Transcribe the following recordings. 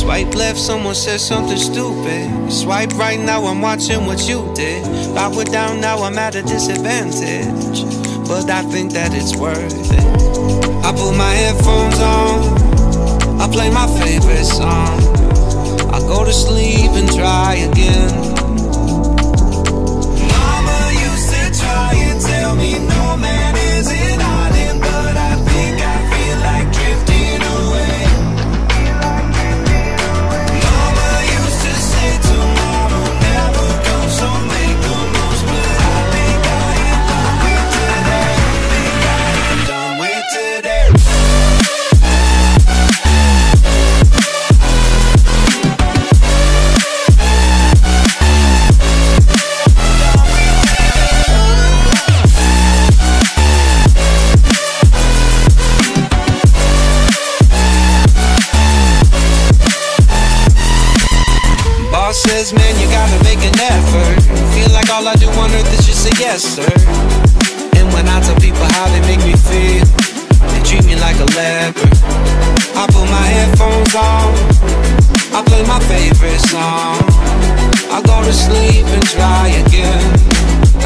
Swipe left, someone said something stupid. Swipe right, now I'm watching what you did. If I were down, now I'm at a disadvantage, but I think that it's worth it. I put my headphones on, I play my favorite song, I go to sleep and try again. Mama used to try and tell me no man is an island, but I think I feel like drifting away. Mama used to say tomorrow never comes, so make the most, but I think I am done with today. Think I am done with today. Boss says, man, you gotta make an effort. Feel like all I do on earth is just say yes, sir. And when I tell people how they make me feel, they treat me like a leper. I put my headphones on, I play my favorite song, I go to sleep and try again,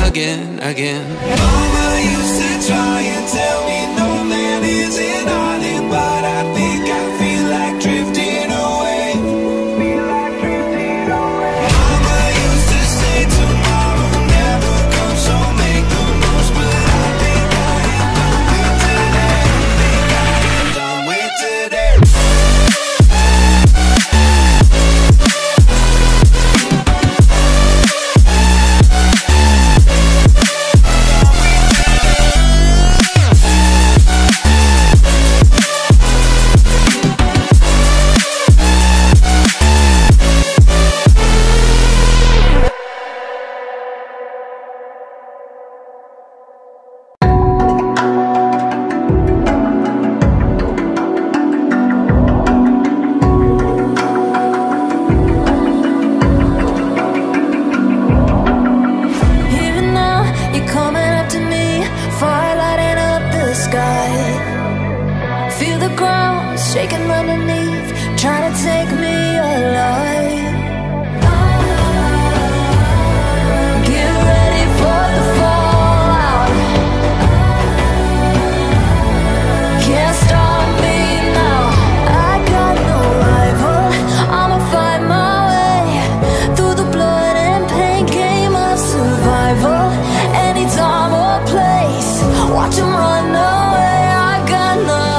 again, again. Mama used to try and tell me no man is an island, but I think I feel like drifting away. Shaking underneath, trying to take me alive. Get ready for the fallout. Can't stop me now. I got no rival. I'ma fight my way through the blood and pain game of survival. Any time or place, watch 'em run away. I got none.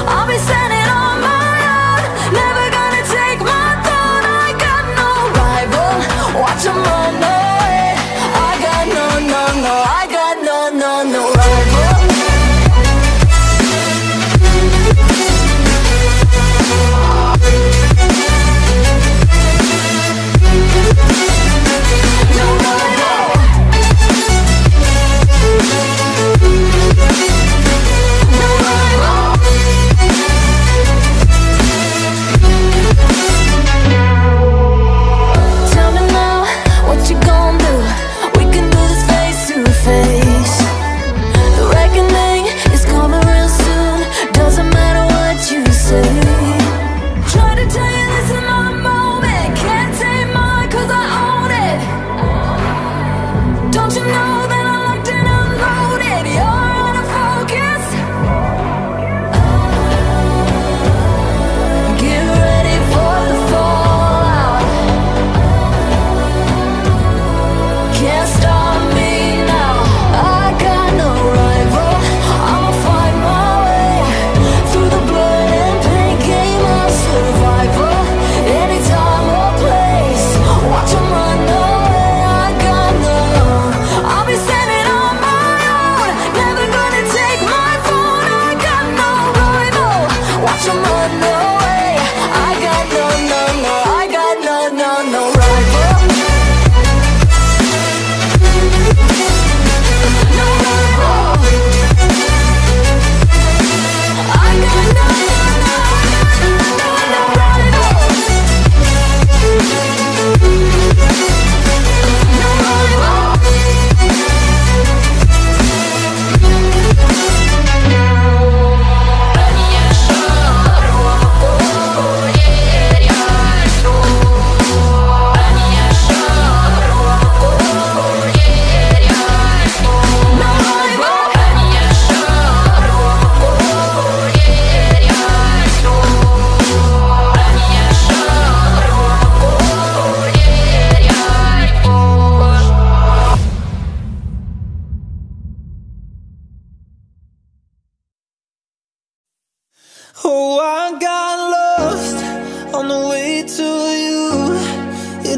I'll be standing on my own, never gonna take my throne. I got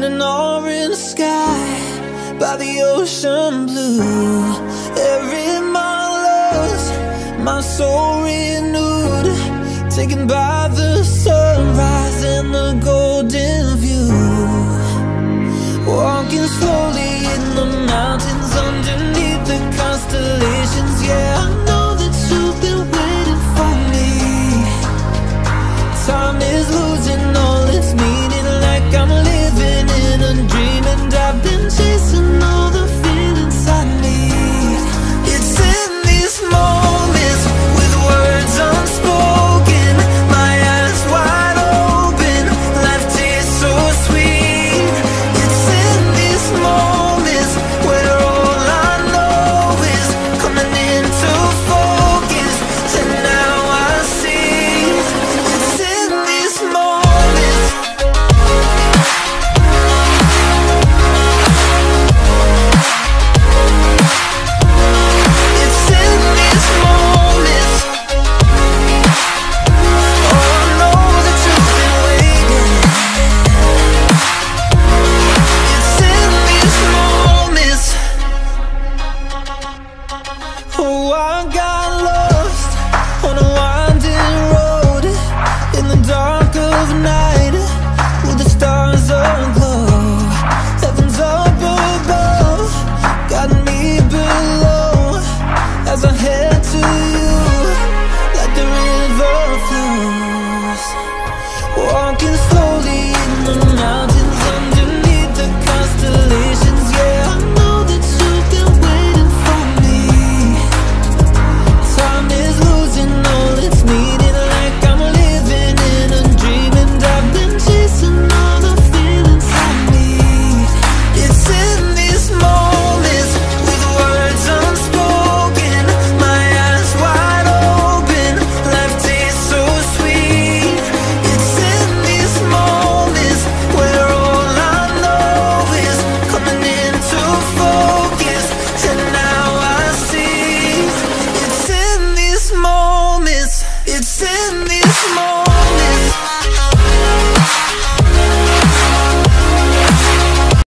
an orange sky by the ocean blue. Every mile lost, my soul renewed, taken by